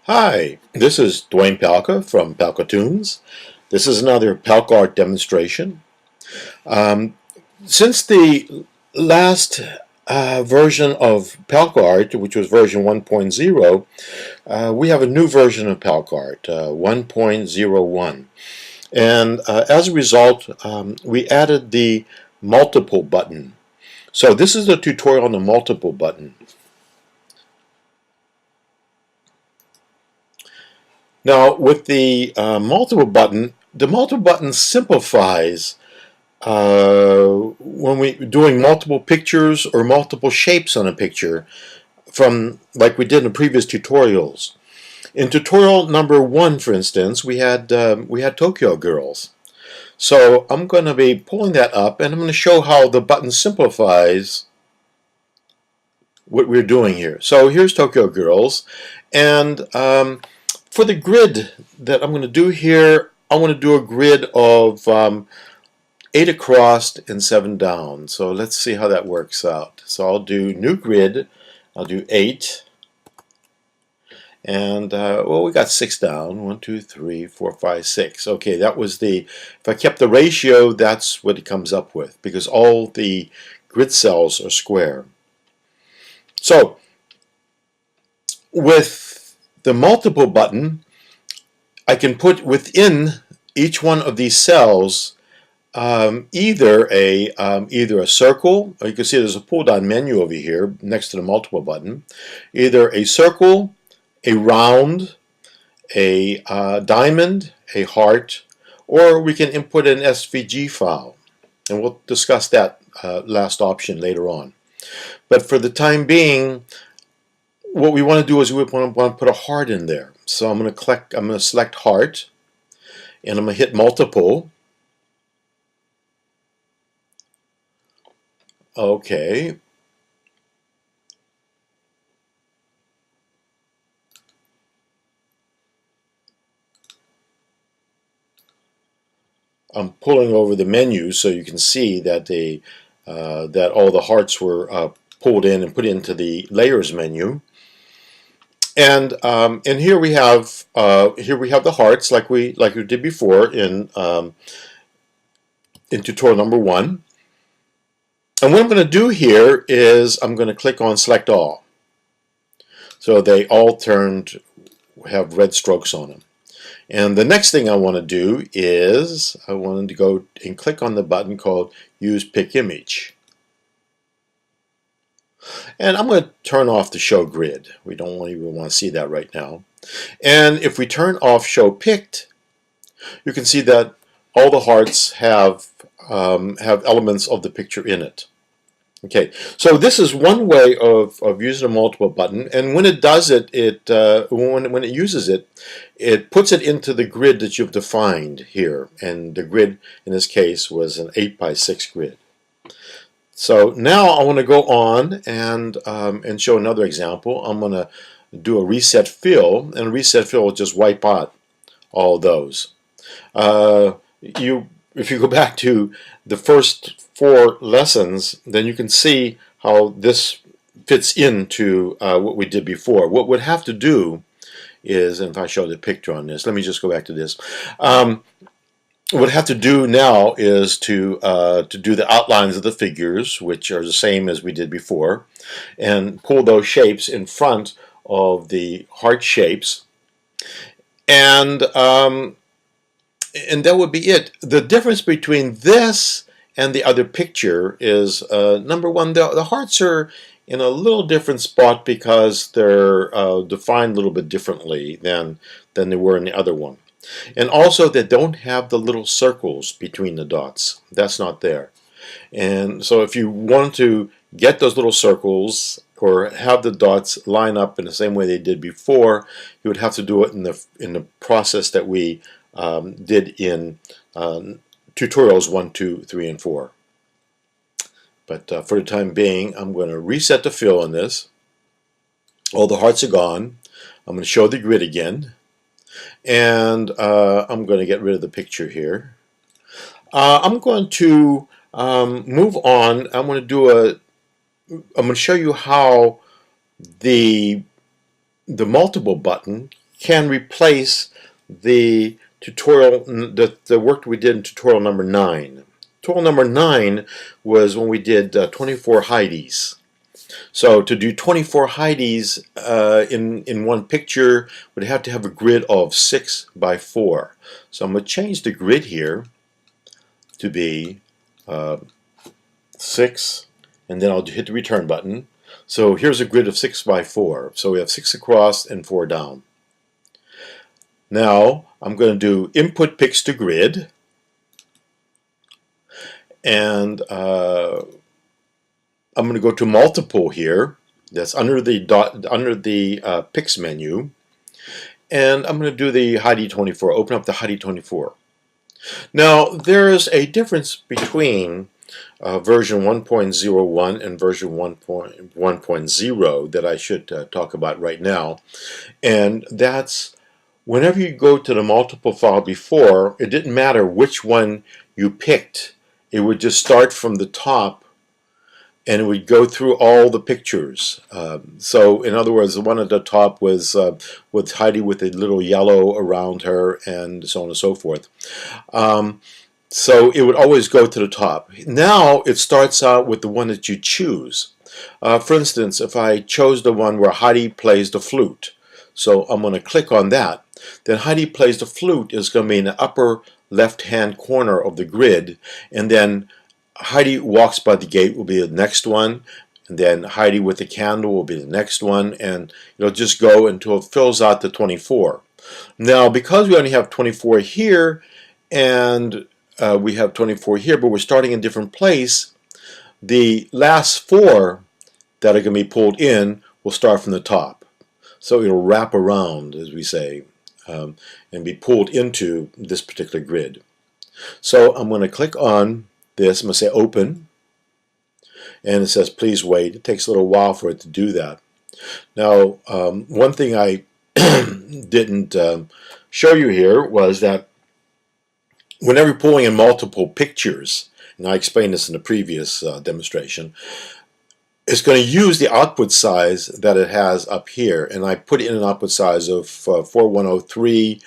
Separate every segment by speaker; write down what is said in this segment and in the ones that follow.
Speaker 1: Hi, this is Dwayne Palka from Pal Katoonz. This is another PalkArt demonstration. Um, since the last version of PalkArt, which was version 1.0, we have a new version of PalkArt, 1.01. And as a result, we added the multiple button. So this is a tutorial on the multiple button. Now, with the multiple button simplifies when we doing multiple pictures or multiple shapes on a picture, from like we did in the previous tutorials. In tutorial number 1, for instance, we had Tokyo girls. So I'm going to be pulling that up, and I'm going to show how the button simplifies what we're doing here. So here's Tokyo girls, and for the grid that I'm going to do here, I want to do a grid of 8 across and 7 down. So let's see how that works out. So I'll do new grid. I'll do 8. And, well, we got 6 down. 1, 2, 3, 4, 5, 6. Okay, that was if I kept the ratio, that's what it comes up with, because all the grid cells are square. So, with the multiple button, I can put within each one of these cells either a circle, or you can see there's a pull down menu over here next to the multiple button, either a circle, a round, a diamond, a heart, or we can input an SVG file, and we'll discuss that last option later on. But for the time being, what we want to do is we want to put a heart in there. So I'm going to select heart, and I'm going to hit multiple. Okay. I'm pulling over the menu so you can see that that all the hearts were pulled in and put into the layers menu. And here we have the hearts like we did before in tutorial number 1. And what I'm going to do here is I'm going to click on select all. So they all have red strokes on them. And the next thing I want to do is I want to go and click on the button called Use Pick Image. And I'm going to turn off the Show Grid. We don't even want to see that right now. And if we turn off Show Picked, you can see that all the hearts have elements of the picture in it. Okay, so this is one way of using a multiple button, and when it does it, when it uses it, it puts it into the grid that you've defined here, and the grid in this case was an 8x6 grid. So now I want to go on and show another example. I'm going to do a reset fill, and a reset fill will just wipe out all those. If you go back to the first 4 lessons, then you can see how this fits into what we did before. What we'd have to do is, and if I show the picture on this, let me just go back to this. What we'd have to do now is to do the outlines of the figures, which are the same as we did before, and pull those shapes in front of the heart shapes, and that would be it. The difference between this and the other picture is, number 1, the hearts are in a little different spot because they're defined a little bit differently than they were in the other one. And also they don't have the little circles between the dots. That's not there. And so if you want to get those little circles or have the dots line up in the same way they did before, you would have to do it in the process that we did in tutorials 1, 2, 3, and 4. But for the time being, I'm going to reset the fill on this. All the hearts are gone. I'm going to show the grid again, and I'm going to get rid of the picture here. I'm going to move on. I'm going to show you how the multiple button can replace the tutorial, the work we did in tutorial number 9. Tutorial number 9 was when we did 24 Heidi's. So to do 24 Heidi's in one picture, we'd have to have a grid of 6 by 4. So I'm going to change the grid here to be 6, and then I'll hit the return button. So here's a grid of 6 by 4. So we have 6 across and 4 down. Now I'm going to do input Picts to grid, and I'm going to go to multiple here. That's under the Picts menu, and I'm going to do the Heidi 24. Open up the Heidi 24. Now there is a difference between version 1.01 and version 1.0 that I should talk about right now, and that's whenever you go to the multiple file before, it didn't matter which one you picked. It would just start from the top and it would go through all the pictures. So in other words, the one at the top was with Heidi with a little yellow around her and so on and so forth. So it would always go to the top. Now it starts out with the one that you choose. For instance, if I chose the one where Heidi plays the flute, so I'm going to click on that, then Heidi plays the flute is going to be in the upper left-hand corner of the grid, and then Heidi walks by the gate will be the next one, and then Heidi with the candle will be the next one, and it'll just go until it fills out the 24. Now, because we only have 24 here, and we have 24 here, but we're starting in a different place, the last 4 that are going to be pulled in will start from the top. So it'll wrap around, as we say, and be pulled into this particular grid. So I'm going to click on this. I'm going to say open, and it says please wait. It takes a little while for it to do that. Now, one thing I didn't show you here was that whenever you're pulling in multiple pictures, and I explained this in the previous demonstration, it's going to use the output size that it has up here, and I put in an output size of 4103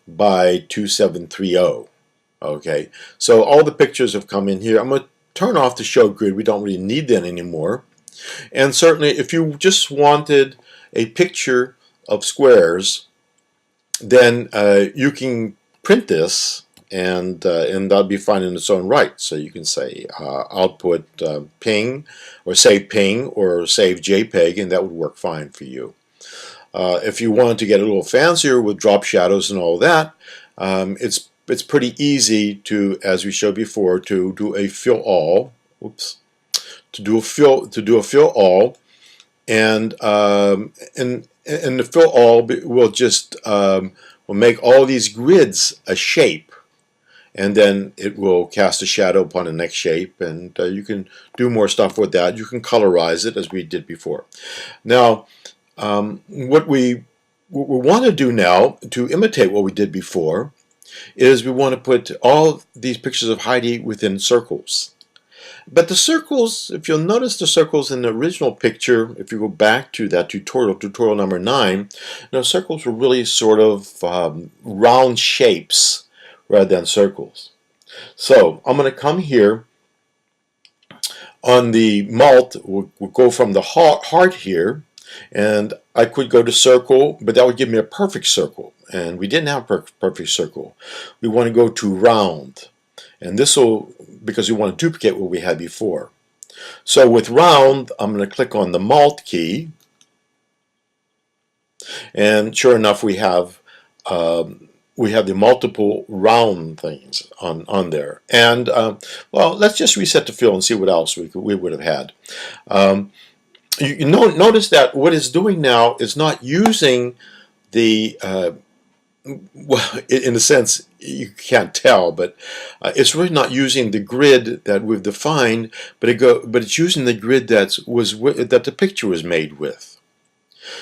Speaker 1: by 2730. Okay, so all the pictures have come in here. I'm going to turn off the show grid. We don't really need that anymore. And certainly if you just wanted a picture of squares, then you can print this, and that'll be fine in its own right. So you can say output ping, or save ping, or save JPEG, and that would work fine for you. If you wanted to get a little fancier with drop shadows and all that, it's pretty easy to, as we showed before, to do a fill all. Oops. To do a fill all, and the fill all will just will make all these grids a shape, and then it will cast a shadow upon the next shape, and you can do more stuff with that. You can colorize it as we did before. Now, what we want to do now to imitate what we did before is we want to put all these pictures of Heidi within circles. But the circles, if you'll notice the circles in the original picture, if you go back to that tutorial number 9, circles were really sort of round shapes rather than circles. So I'm going to come here on the mult. We'll go from the heart here, and I could go to circle, but that would give me a perfect circle, and we didn't have a perfect circle. We want to go to round, and this will, because we want to duplicate what we had before. So with round, I'm going to click on the mult key, and sure enough, we have the multiple round things on there. And well, let's just reset the fill and see what else we would have had. You notice that what it's doing now is not using the well, in a sense, you can't tell, but it's really not using the grid that we've defined, but it's using the grid that the picture was made with.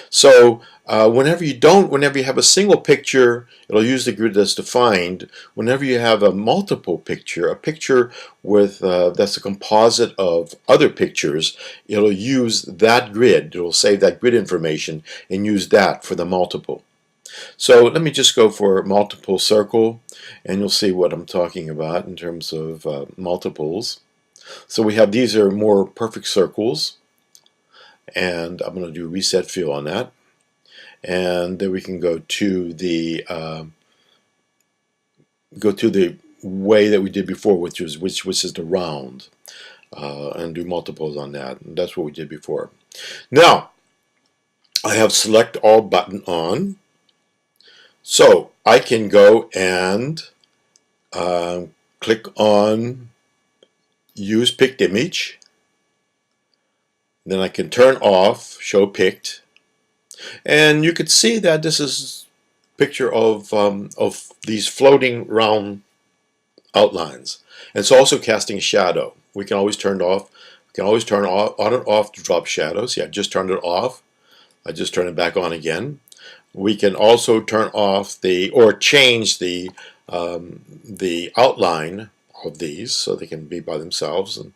Speaker 1: So whenever you have a single picture, it'll use the grid that's defined. Whenever you have a multiple picture, a picture with that's a composite of other pictures, it'll use that grid. It'll save that grid information and use that for the multiple. So let me just go for multiple circle, and you'll see what I'm talking about in terms of multiples. So we have, these are more perfect circles, and I'm going to do reset fill on that. And then we can go to the way that we did before, which is the round, and do multiples on that. And that's what we did before. Now I have select all button on, so I can go and click on use picked image. Then I can turn off show picked, and you could see that this is a picture of these floating round outlines. And it's also casting shadow. We can always turn it off. We can always turn on and off to drop shadows. Yeah, I just turned it off. I just turn it back on again. We can also turn off or change the outline of these so they can be by themselves, and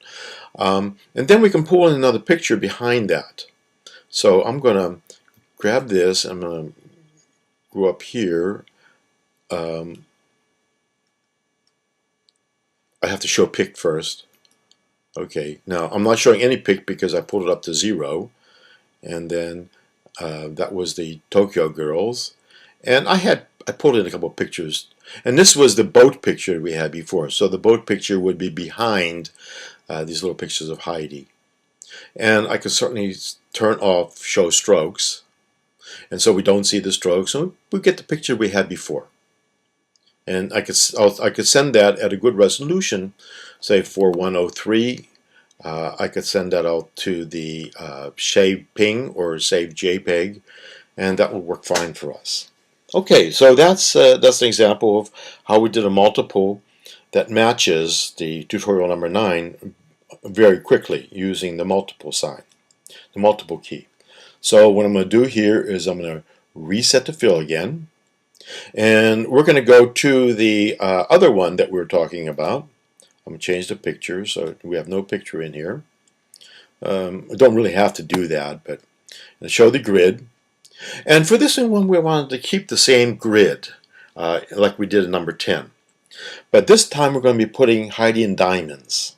Speaker 1: then we can pull in another picture behind that. So I'm going to grab this. I'm going to go up here. I have to show pick first. Okay, now I'm not showing any pick because I pulled it up to 0, and then that was the Tokyo girls, and I pulled in a couple of pictures, and this was the boat picture we had before. So the boat picture would be behind these little pictures of Heidi, and I could certainly turn off show strokes, and so we don't see the strokes, and we get the picture we had before. And I could send that at a good resolution, say 4103. I could send that out to the Save Ping or Save JPEG, and that will work fine for us. Okay, so that's an example of how we did a multiple that matches the tutorial number 9 very quickly using the multiple sign, the multiple key. So what I'm going to do here is I'm going to reset the fill again. And we're going to go to the other one that we were talking about. I'm going to change the picture so we have no picture in here. I don't really have to do that, but show the grid. And for this one, we wanted to keep the same grid like we did in number 10. But this time we're going to be putting Heidi in diamonds.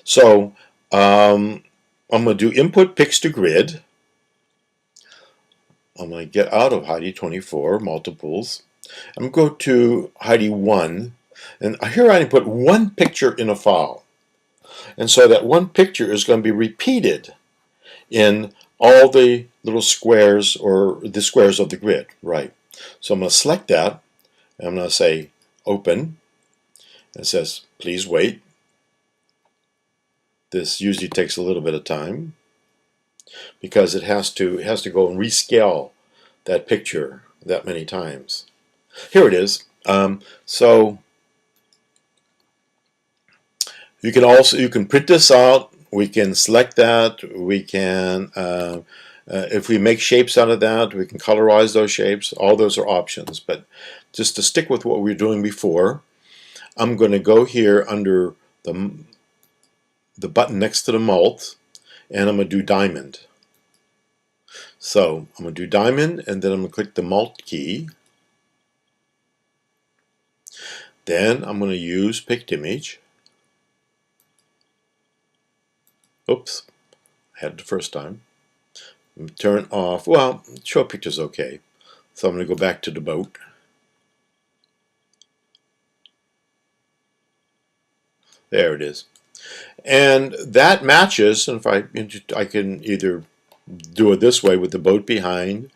Speaker 1: So I'm going to do input Picts to grid. I'm going to get out of Heidi 24, multiples. I'm going to go to Heidi 1, and here I put one picture in a file. And so that one picture is going to be repeated in all the little squares, or the squares of the grid, right? So I'm going to select that, and I'm going to say open. It says please wait. This usually takes a little bit of time because it has to go and rescale that picture that many times. Here it is. So you can print this out. We can select that. We can, if we make shapes out of that, we can colorize those shapes. All those are options. But just to stick with what we were doing before, I'm going to go here under the button next to the mult, and I'm going to do diamond. So I'm going to do diamond, and then I'm going to click the mult key. Then I'm going to use picked image. Oops, I had it the first time. Turn off, well, show picture's okay. So I'm going to go back to the boat. There it is. And that matches, and if I can either do it this way with the boat behind,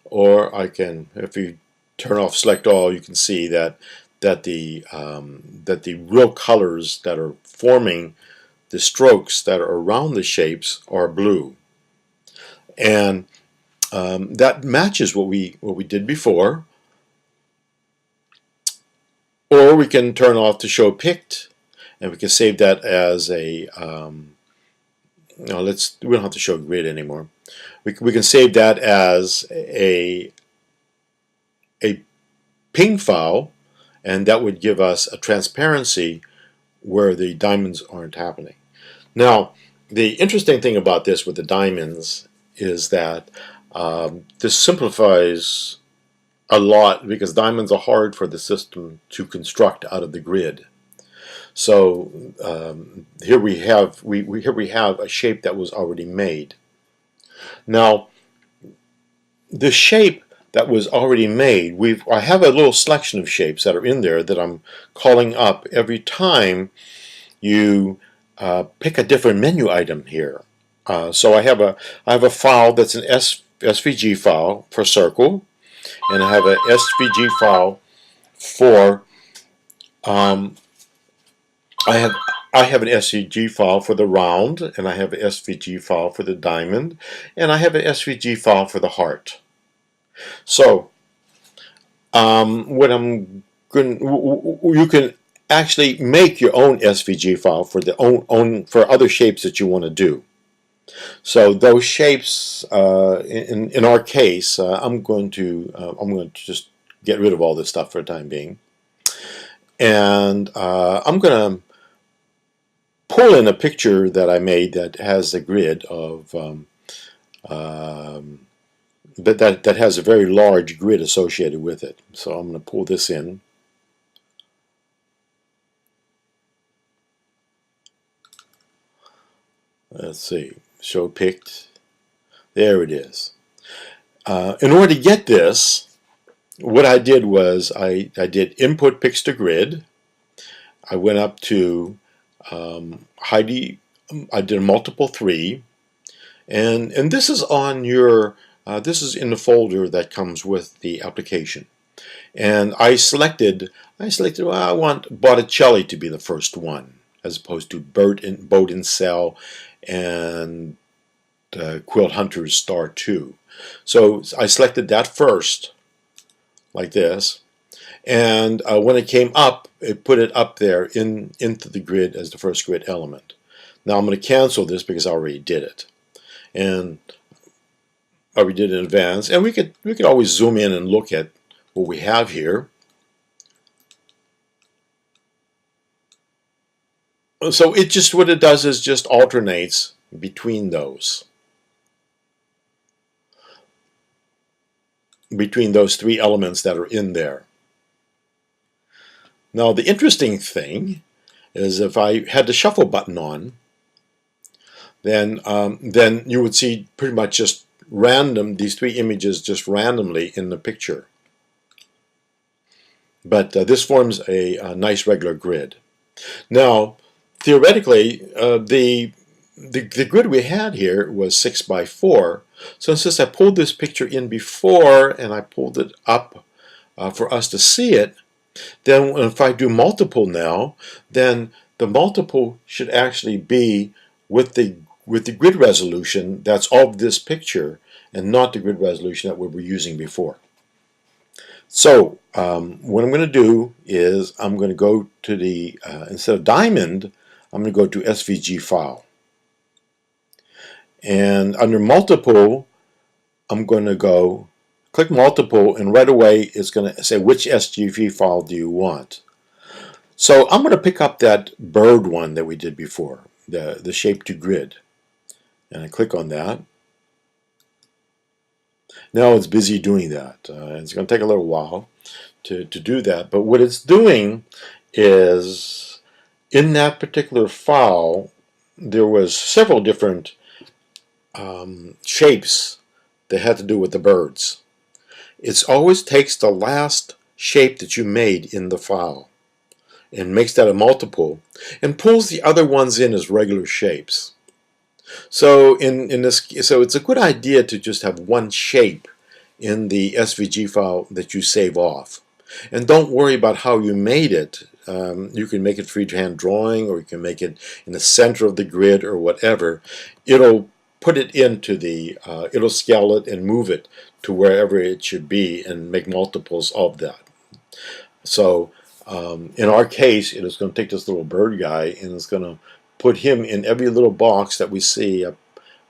Speaker 1: or I can, if you turn off select all, you can see that the real colors that are forming the strokes that are around the shapes are blue, and that matches what we did before. Or we can turn off to show picked, and we can save that as a no, we don't have to show grid anymore. We can save that as a ping file, and that would give us a transparency where the diamonds aren't happening. Now, the interesting thing about this with the diamonds is that this simplifies a lot because diamonds are hard for the system to construct out of the grid. So here we have a shape that was already made. Now, the shape that was already made, I have a little selection of shapes that are in there that I'm calling up every time you pick a different menu item here. So I have a file that's an SVG file for circle, and I have an SVG file for I have an SVG file for the round, and I have an SVG file for the diamond, and I have an SVG file for the heart. So what I'm going, you can actually make your own SVG file for for other shapes that you want to do. So those shapes, in our case, I'm going to just get rid of all this stuff for the time being, and I'm going to pull in a picture that I made that has a grid of that has a very large grid associated with it. So I'm going to pull this in. Let's see, show Picts. There it is. In order to get this, what I did was I did input Picts to grid. I went up to Heidi. I did a multiple 3, and this is on your this is in the folder that comes with the application. And I selected well, I want Botticelli to be the first one, as opposed to boat and Cell and Quilt Hunter's Star 2. So I selected that first, like this, and when it came up, it put it up there into the grid as the first grid element. Now I'm going to cancel this because I already did it, and I already did it in advance. And we could always zoom in and look at what we have here. So it just, what it does is just alternates between those 3 elements that are in there. Now the interesting thing is if I had the shuffle button on, then you would see pretty much just these 3 images just randomly in the picture. But this forms a nice regular grid. Now, theoretically, the grid we had here was 6 by 4. So since I pulled this picture in before and I pulled it up for us to see it, then if I do multiple now, then the multiple should actually be with the grid resolution that's of this picture, and not the grid resolution that we were using before. So what I'm going to do is I'm going to go to the, instead of diamond, I'm going to go to SVG file. And under multiple, I'm going to click multiple, and right away it's going to say which SVG file do you want. So I'm going to pick up that bird one that we did before, the shape to grid. And I click on that. Now it's busy doing that. It's going to take a little while to do that. But what it's doing is, in that particular file, there was several different shapes that had to do with the birds. It always takes the last shape that you made in the file and makes that a multiple and pulls the other ones in as regular shapes. So so it's a good idea to just have one shape in the SVG file that you save off. And don't worry about how you made it. You can make it freehand drawing, or you can make it in the center of the grid or whatever. It'll put it into the, it'll scale it and move it to wherever it should be and make multiples of that. So in our case, it is going to take this little bird guy and it's going to put him in every little box that we see up,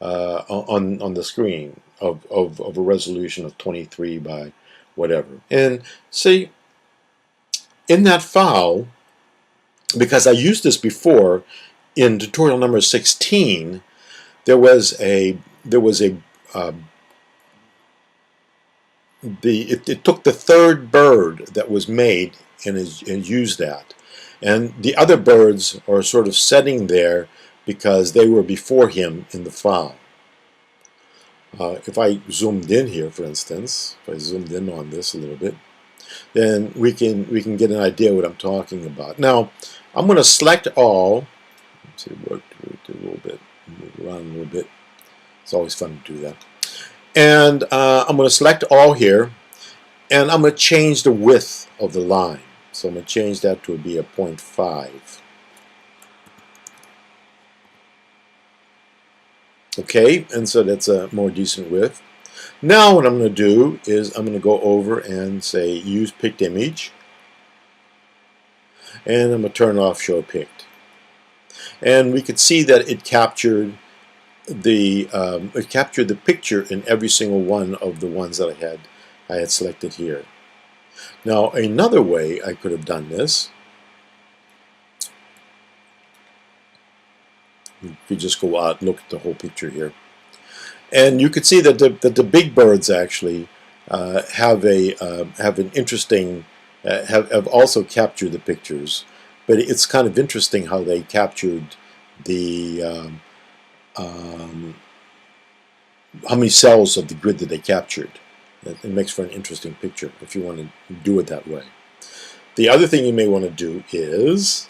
Speaker 1: on the screen of a resolution of 23 by whatever. And see, in that file, because I used this before in tutorial number 16, there was a it took the third bird that was made and used that. And the other birds are sort of sitting there because they were before him in the file. If I zoomed in here, for instance, if I zoomed in on this a little bit, then we can get an idea what I'm talking about. Now, I'm going to select all. Let's see, work a little bit, move around a little bit. It's always fun to do that. And I'm going to select all here, and I'm going to change the width of the line. So I'm going to change that to be a 0.5. Okay, and so that's a more decent width. Now what I'm going to do is I'm going to go over and say use picked image, and I'm going to turn off show picked. And we could see that it captured the picture in every single one of the ones that I had selected here. Now another way I could have done this, you could just go out and look at the whole picture here, and you could see that the big birds actually have an interesting have also captured the pictures, but it's kind of interesting how they captured the how many cells of the grid that they captured. It makes for an interesting picture if you want to do it that way. The other thing you may want to do is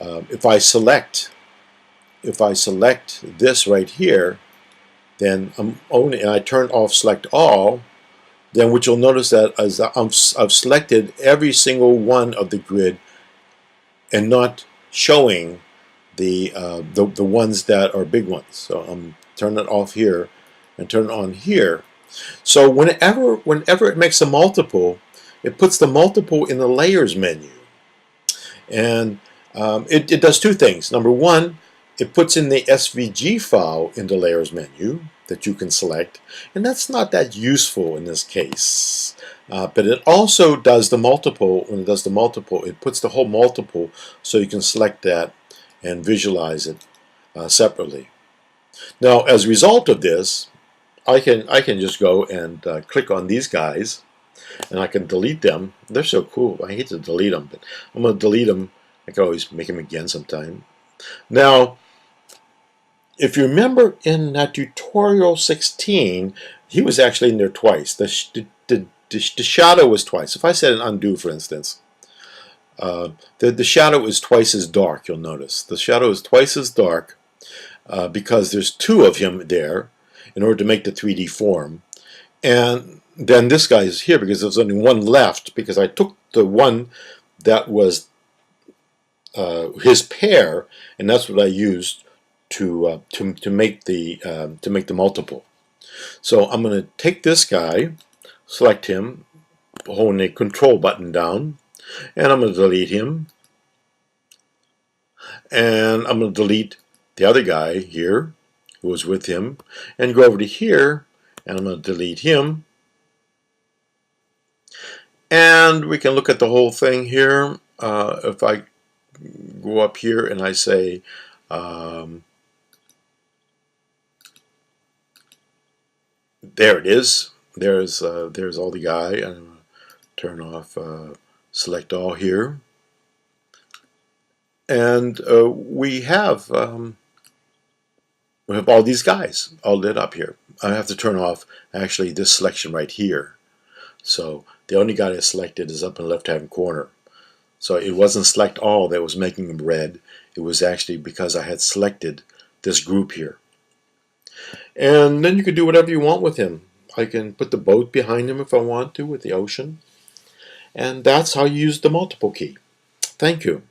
Speaker 1: if I select this right here, then and I turn off select all, then what you'll notice that is I've selected every single one of the grid and not showing the ones that are big ones. So I'm turning it off here and turn it on here. So whenever it makes a multiple, it puts the multiple in the layers menu, and it does two things. Number one, it puts in the SVG file in the layers menu that you can select, and that's not that useful in this case. But it also does the multiple. When it does the multiple, it puts the whole multiple so you can select that and visualize it separately. Now, as a result of this, I can just go and click on these guys, and I can delete them. They're so cool. I hate to delete them, but I'm going to delete them. I can always make them again sometime. Now, if you remember in tutorial 16, he was actually in there twice. The shadow was twice. If I said an undo, for instance, the shadow is twice as dark, you'll notice. The shadow is twice as dark because there's two of him there in order to make the 3D form. And then this guy is here because there's only one left, because I took the one that was his pair, and that's what I used to make the multiple. So I'm going to take this guy, select him, holding the control button down, and I'm going to delete him, and I'm going to delete the other guy here who was with him, and go over to here, and I'm going to delete him, and we can look at the whole thing here. If I go up here and I say there it is. There's all the guy. I'm going to turn off select all here, and we have all these guys all lit up here. I have to turn off actually this selection right here. So the only guy that's selected is up in the left-hand corner. So it wasn't select all that was making them red. It was actually because I had selected this group here. And then you can do whatever you want with him. I can put the boat behind him if I want to with the ocean. And that's how you use the multiple key. Thank you.